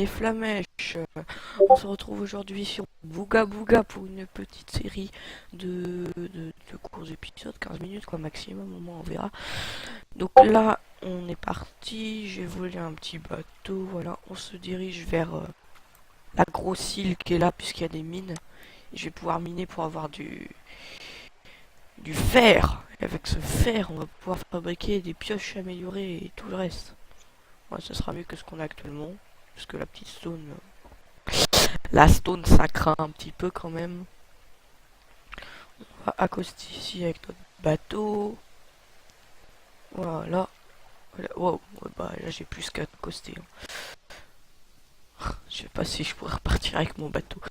Flamèche. On se retrouve aujourd'hui sur Booga Booga pour une petite série de courts épisodes, 15 minutes quoi maximum, au moins on verra. Donc là, on est parti, j'ai volé un petit bateau, voilà, on se dirige vers la grosse île qui est là puisqu'il y a des mines. Et je vais pouvoir miner pour avoir du fer. Et avec ce fer, on va pouvoir fabriquer des pioches améliorées et tout le reste. Ouais, ça sera mieux que ce qu'on a actuellement. Parce que la petite stone... La stone, ça craint un petit peu quand même. On va accoster ici avec notre bateau. Voilà. Wow, ouais, bah là j'ai plus qu'à accoster. Je sais pas si je pourrais repartir avec mon bateau.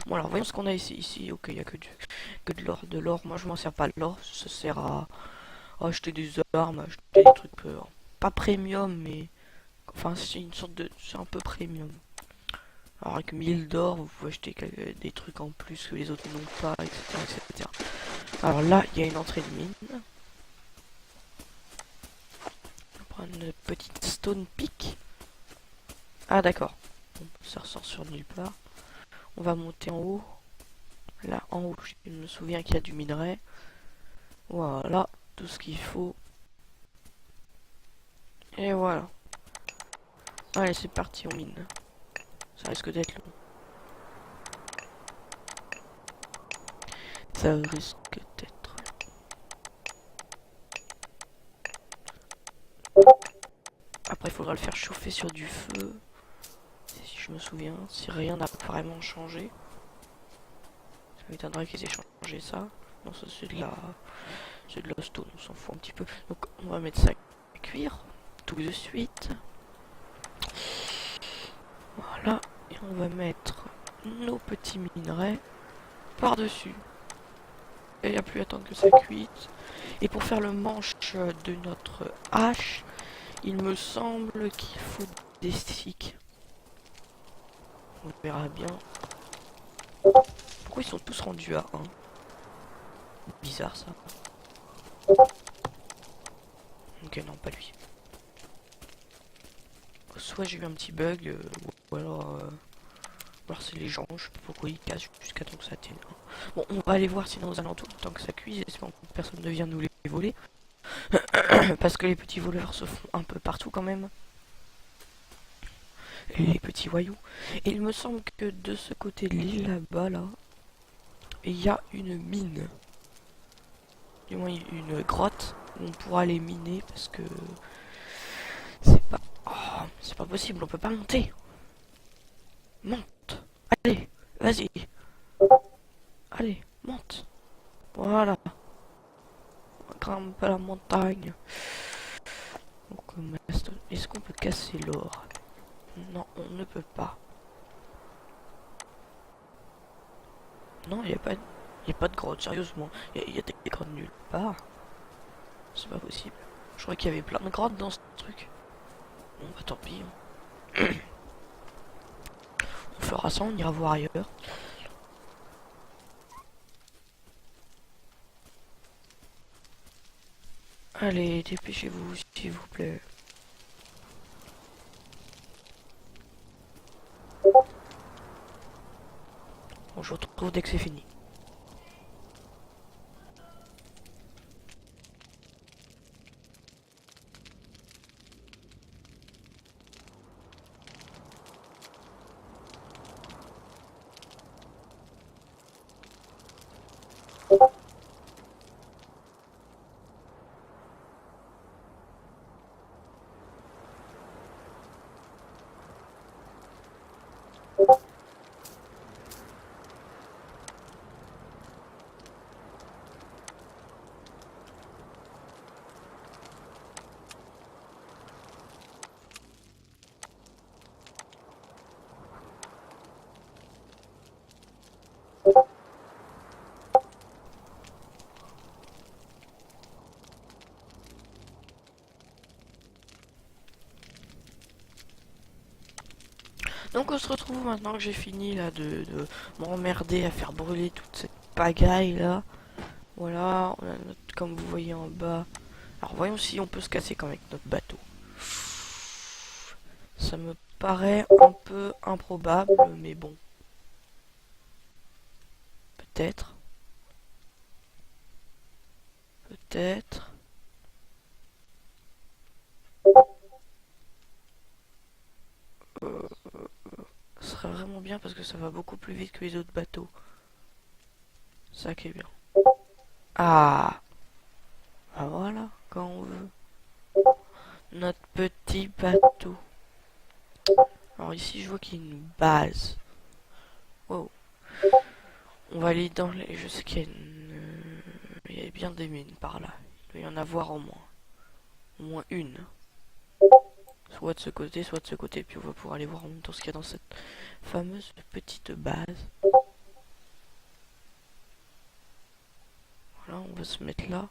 Bon alors voyons ce qu'on a ici. Ici, ok, il y a que de l'or. De l'or, moi je m'en sers pas de l'or. Ça sert à acheter des armes, à acheter des trucs pas premium, mais... Enfin, c'est une sorte de... C'est un peu premium. Alors avec 1000 d'or, vous pouvez acheter des trucs en plus que les autres n'ont pas, etc., etc. Alors là, il y a une entrée de mine. On va prendre une petite stone pick. Ah d'accord. Bon, ça ressort sur nulle part. On va monter en haut. Là, en haut, je me souviens qu'il y a du minerai. Voilà, tout ce qu'il faut. Et voilà. Allez, c'est parti, on mine. Ça risque d'être long. Ça risque d'être... Après, il faudra le faire chauffer sur du feu. Si je me souviens, si rien n'a vraiment changé. Ça m'étonnerait qu'ils aient changé ça. Non, ça c'est de la... C'est de la stone, on s'en fout un petit peu. Donc on va mettre ça à cuire tout de suite. Voilà. Et on va mettre nos petits minerais par-dessus. Et il n'y a plus à attendre que ça cuise. Et pour faire le manche de notre hache, il me semble qu'il faut des sticks. On verra bien. Pourquoi ils sont tous rendus à 1? Bizarre ça. Ok, non, pas lui. Soit j'ai eu un petit bug, ou alors c'est les gens, je sais pas pourquoi ils cassent jusqu'à temps que ça tienne. Bon, on va aller voir sinon aux alentours, tant que ça cuise, espérons que personne ne vienne nous les voler. Parce que les petits voleurs se font un peu partout quand même. Les petits voyous. Et il me semble que de ce côté de l'île là-bas, là, il y a une mine. Du moins une grotte où on pourra les miner parce que c'est pas... Oh, c'est pas possible, on peut pas monter. Monte. Allez, vas-y. Allez, monte. Voilà. On grimpe à la montagne. Donc, est-ce qu'on peut casser l'or? Non, on ne peut pas. Non, il n'y a pas... Y a pas de grotte, sérieusement. Il y a des grottes nulle part. C'est pas possible. Je crois qu'il y avait plein de grottes dans ce truc. Bon, bah tant pis. Hein. On fera ça, on ira voir ailleurs. Allez, dépêchez-vous, s'il vous plaît. Bon, je vous retrouve dès que c'est fini. Donc on se retrouve maintenant que j'ai fini là de m'emmerder à faire brûler toute cette pagaille là. Voilà, on a comme vous voyez en bas. Alors voyons si on peut se casser comme avec notre bateau. Ça me paraît un peu improbable, mais bon. Peut-être. Peut-être. Ce serait vraiment bien parce que ça va beaucoup plus vite que les autres bateaux. Ça qui est bien. Ah, bah voilà, quand on veut. Notre petit bateau. Alors ici, je vois qu'il y a une base. Wow. On va aller dans les... Je sais qu'il y a il y a bien des mines par là. Il doit y en avoir au moins. Au moins une. Soit de ce côté, soit de ce côté. Puis on va pouvoir aller voir en même temps ce qu'il y a dans cette fameuse petite base. Voilà, on va se mettre là.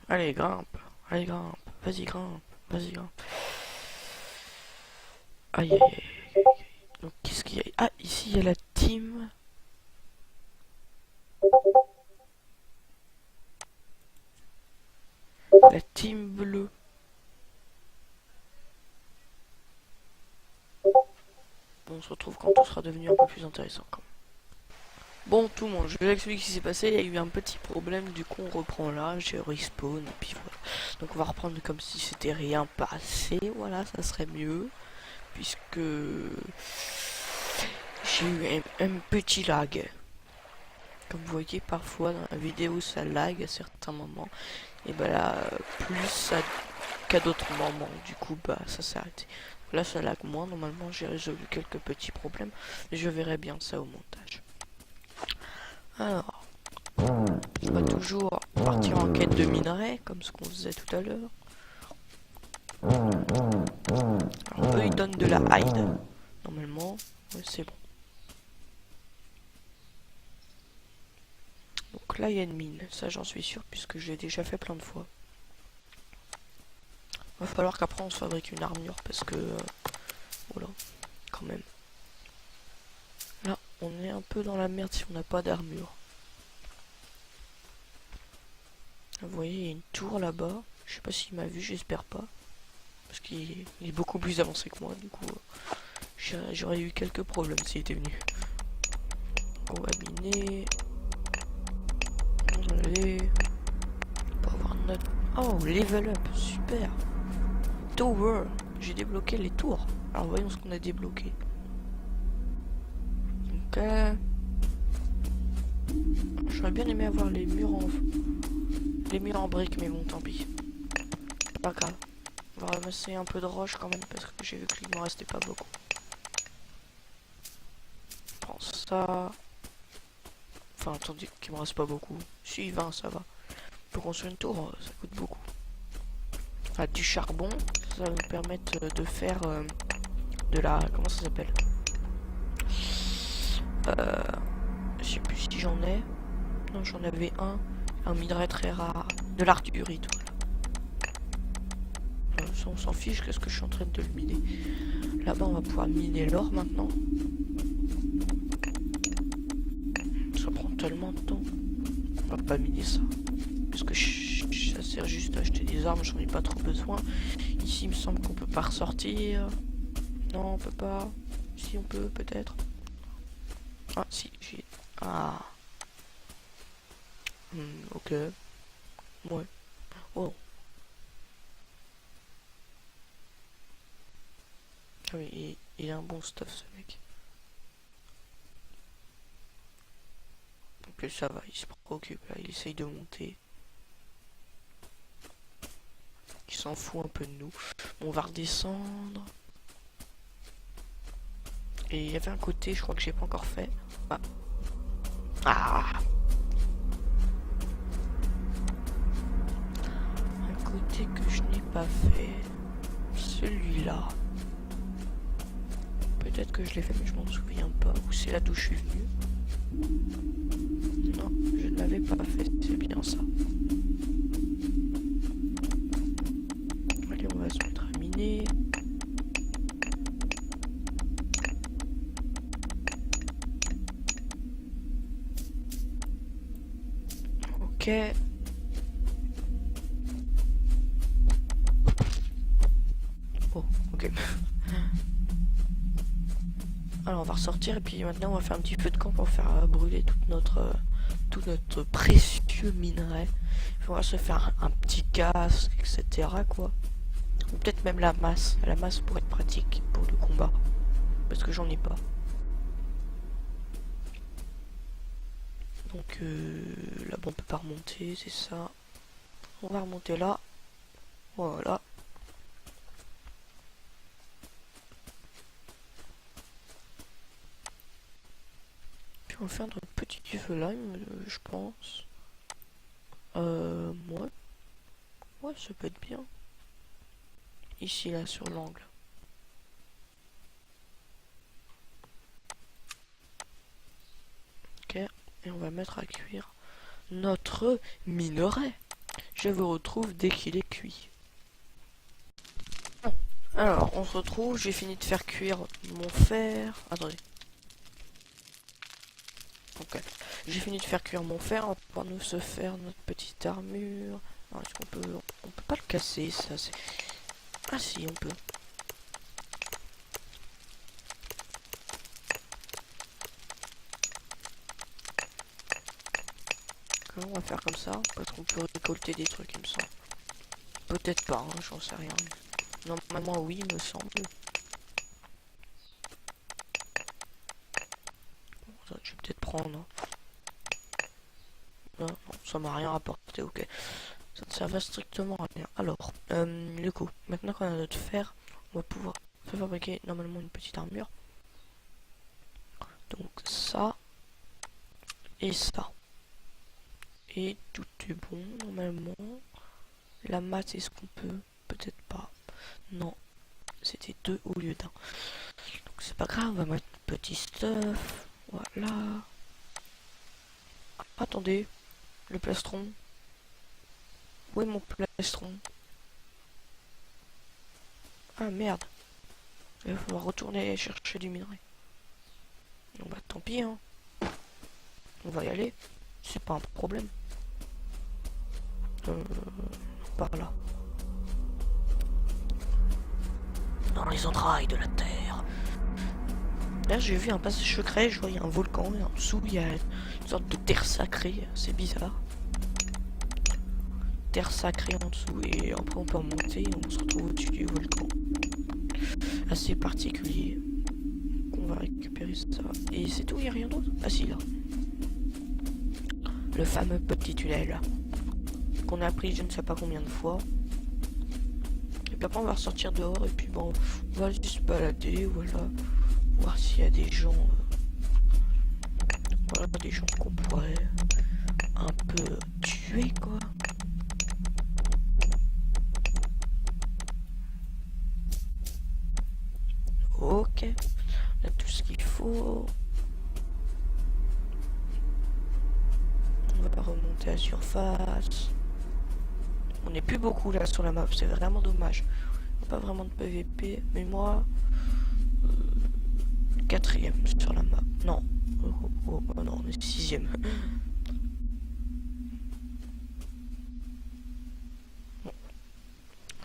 Allez, grimpe. Allez, grimpe. Vas-y, grimpe. Vas-y, grimpe. Aïe, aïe, aïe. Donc, qu'est-ce qu'il y a? Ah, ici, il y a la team. La team bleue. Bon, on se retrouve quand tout sera devenu un peu plus intéressant quand même. Bon, tout le monde, je vous explique ce qui s'est passé. Il y a eu un petit problème, du coup on reprend là, j'ai respawn, et puis voilà. Donc on va reprendre comme si c'était rien passé, voilà, ça serait mieux. Puisque j'ai eu un petit lag. Comme vous voyez, parfois dans la vidéo ça lag à certains moments. Et bah là, plus qu'à d'autres moments, du coup bah ça s'est arrêté. Là ça lag moins, normalement j'ai résolu quelques petits problèmes. Mais je verrai bien ça au montage. Alors, on va toujours partir en quête de minerais, comme ce qu'on faisait tout à l'heure. Alors eux ils donnent de la hide. Normalement, ouais, c'est bon. Donc là il y a une mine, ça j'en suis sûr puisque je l'ai déjà fait plein de fois. Va falloir qu'après on se fabrique une armure parce que... voilà, quand même. Là, on est un peu dans la merde si on n'a pas d'armure. Vous voyez, il y a une tour là-bas. Je sais pas s'il m'a vu, j'espère pas. Parce qu'il est beaucoup plus avancé que moi, du coup. J'aurais eu quelques problèmes s'il était venu. On va miner. Allez. On va avoir notre... Oh, level up, super. Tower. J'ai débloqué les tours. Alors voyons ce qu'on a débloqué. Ok. J'aurais bien aimé avoir les murs en briques, mais bon, tant pis. Pas grave. On va ramasser un peu de roche quand même parce que j'ai vu qu'il ne me restait pas beaucoup. Je prends ça. Enfin, attendez, qu'il me reste pas beaucoup. Si, 20, ça va. Pour construire une tour, ça coûte beaucoup. Ah, du charbon, ça va nous permettre de faire de la... Comment ça s'appelle? Je sais plus si j'en ai. Non, j'en avais un minerai très rare. De l'arthurite, voilà. Ça, on s'en fiche, qu'est-ce que je suis en train de le miner. Là-bas, on va pouvoir miner l'or maintenant. Ça prend tellement de temps. On va pas miner ça. Parce que ça sert juste à acheter des armes, j'en ai pas trop besoin. Ici, il me semble qu'on peut pas ressortir. Non, on peut pas. Si, on peut, peut-être. Ah, si, j'ai... Ah. Ok. Ouais. Oh. Ah oui, il a un bon stuff, ce mec. Donc ça va, il se préoccupe, là, il essaye de monter. Il s'en fout un peu de nous. On va redescendre. Et il y avait un côté, je crois que j'ai pas encore fait. Ah. Ah. Un côté que je n'ai pas fait. Celui-là. Peut-être que je l'ai fait, mais je m'en souviens pas. Ou c'est là d'où je suis venu. Non, je ne l'avais pas fait. C'est bien ça. Allez, on va se mettre à miner. Ok. Alors on va ressortir et puis maintenant on va faire un petit feu de camp pour faire brûler tout notre précieux minerai. On va se faire un petit casque, etc. quoi. Ou peut-être même la masse. La masse pour être pratique pour le combat. Parce que j'en ai pas. Donc là bon, on peut pas remonter, c'est ça. On va remonter là. Voilà. Puis on va faire notre petit feu là, je pense. Ouais. Ouais, ça peut être bien. Ici, là, sur l'angle. Ok. Et on va mettre à cuire notre minerai. Je vous retrouve dès qu'il est cuit. Alors, on se retrouve. J'ai fini de faire cuire mon fer. Attendez. Ok. J'ai fini de faire cuire mon fer. On va pouvoir nous se faire notre petite armure. Est-ce qu'on peut... On peut pas le casser, ça. C'est... Ah si, on peut. On va faire comme ça. Parce qu'on peut récolter des trucs, il me semble. Peut-être pas, hein, j'en sais rien. Normalement, oui, il me semble. Je vais peut-être prendre. Non, ça m'a rien rapporté, ok. Ça ne servait strictement à rien. Alors, du coup, maintenant qu'on a notre fer, on va pouvoir se fabriquer normalement une petite armure. Donc ça et ça. Et tout est bon normalement. La masse, est-ce qu'on peut? Peut-être pas. Non, c'était 2 au lieu d'un. Donc c'est pas grave, on va mettre petit stuff. Voilà. Attendez, le plastron. Où est mon plastron? Ah merde. Il va falloir retourner chercher du minerai. Bon bah tant pis hein. On va y aller. C'est pas un problème. Par là. Dans les entrailles de la terre. Là j'ai vu un passage secret, je voyais un volcan et en dessous il y a une sorte de terre sacrée, c'est bizarre. Terre sacrée en dessous et après on peut en monter et on se retrouve au-dessus du volcan. Assez particulier. On va récupérer ça. Et c'est tout, il n'y a rien d'autre? Ah si là. Le fameux petit tunnel. Qu'on a pris je ne sais pas combien de fois. Et puis après on va ressortir dehors et puis bon, on va juste se balader, voilà. Voir s'il y a des gens. Voilà, des gens qu'on pourrait un peu tuer quoi. Ok. On a tout ce qu'il faut. On va remonter à la surface. On n'est plus beaucoup là sur la map, c'est vraiment dommage. Pas vraiment de PVP, mais moi... 4ème sur la map. Non. Oh, non, on est 6ème. Bon.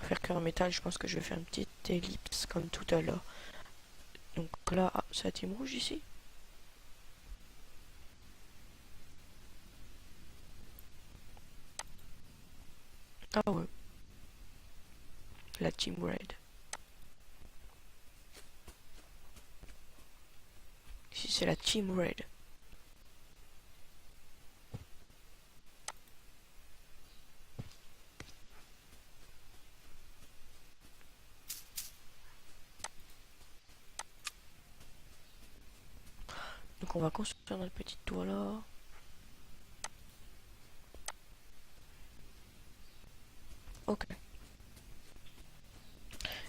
Faire cœur métal, je pense que je vais faire une petite ellipse comme tout à l'heure. Donc là, ah, c'est la team rouge ici. Ah ouais. La team red. Ici c'est la team red. Donc on va construire notre petite tour là. Ok.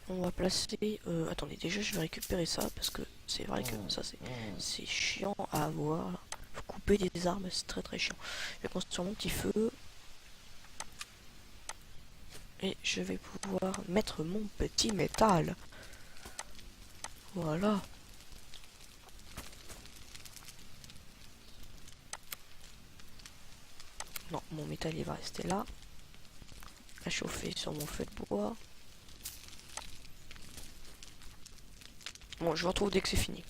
On va placer... attendez, déjà je vais récupérer ça parce que c'est vrai que ça c'est chiant à avoir. Faut couper des arbres, c'est très très chiant. Je vais construire mon petit feu. Et je vais pouvoir mettre mon petit métal. Voilà. Non, mon métal il va rester là. À chauffer sur mon feu de bois. Bon, je vous retrouve dès que c'est fini.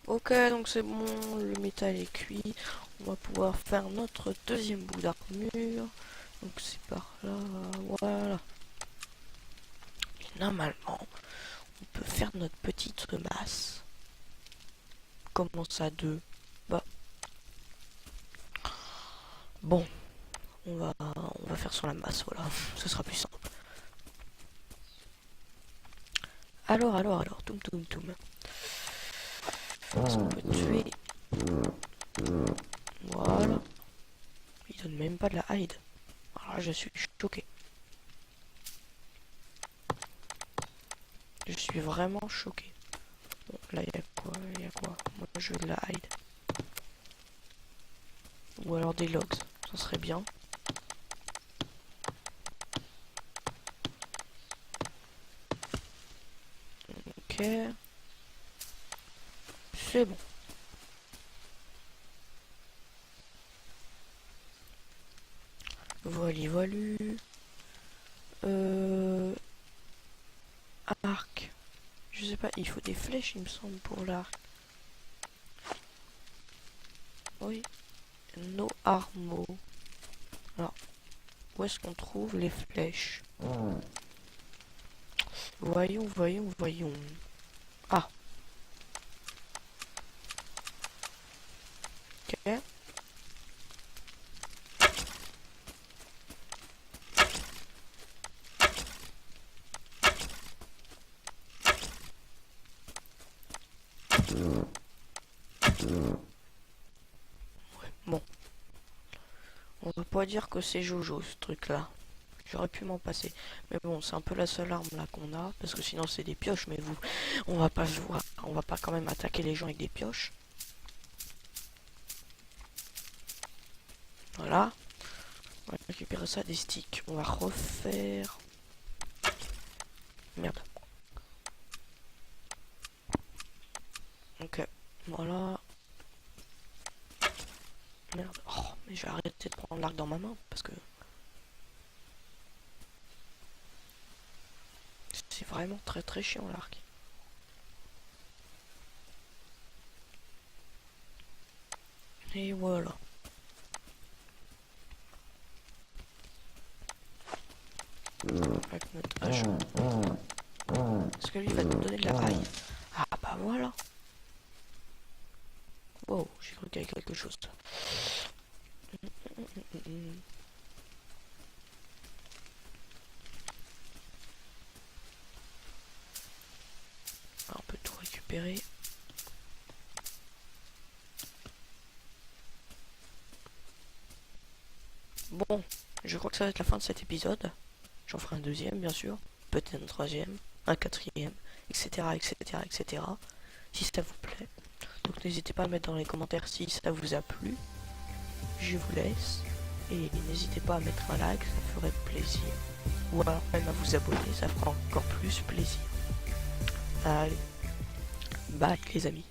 Ok, donc c'est bon, le métal est cuit. On va pouvoir faire notre deuxième bout d'armure. Donc c'est par là, voilà. Et normalement, on peut faire notre petite masse. Comment ça, deux? Bah, bon, on va faire sur la masse, voilà. Ce sera plus simple. Alors, toum. Est-ce qu'on peut tuer? Voilà. Il donne même pas de la hide. Alors là, je suis choqué. Je suis vraiment choqué. Bon, là, il y a quoi? Moi, je veux de la hide. Ou alors des logs. Ça serait bien. Ok. C'est bon. Voilu. Arc. Je sais pas, il faut des flèches, il me semble, pour l'arc. Oui. No armo. Alors, où est-ce qu'on trouve les flèches? Voyons. Ah. Ok. Bon. On va pas dire que c'est Jojo, ce truc-là. J'aurais pu m'en passer. Mais bon, c'est un peu la seule arme là qu'on a. Parce que sinon c'est des pioches, mais vous, on va pas se voir. On va pas quand même attaquer les gens avec des pioches. Voilà. On va récupérer ça des sticks. On va refaire... Merde. Ok. Voilà. Merde. Oh, mais je vais arrêter de prendre l'arc dans ma main. Parce que... c'est vraiment très chiant l'arc. Et voilà. Avec notre hache. Est-ce que lui va nous donner de la haille? Ah bah voilà. Wow, j'ai cru qu'il y avait quelque chose. Alors, on peut tout récupérer. Bon, je crois que ça va être la fin de cet épisode. J'en ferai un deuxième, bien sûr. Peut-être un troisième, un quatrième, etc. Si ça vous plaît. Donc n'hésitez pas à mettre dans les commentaires si ça vous a plu. Je vous laisse. Et n'hésitez pas à mettre un like, ça ferait plaisir. Ou alors même à vous abonner, ça fera encore plus plaisir. Allez, bye les amis.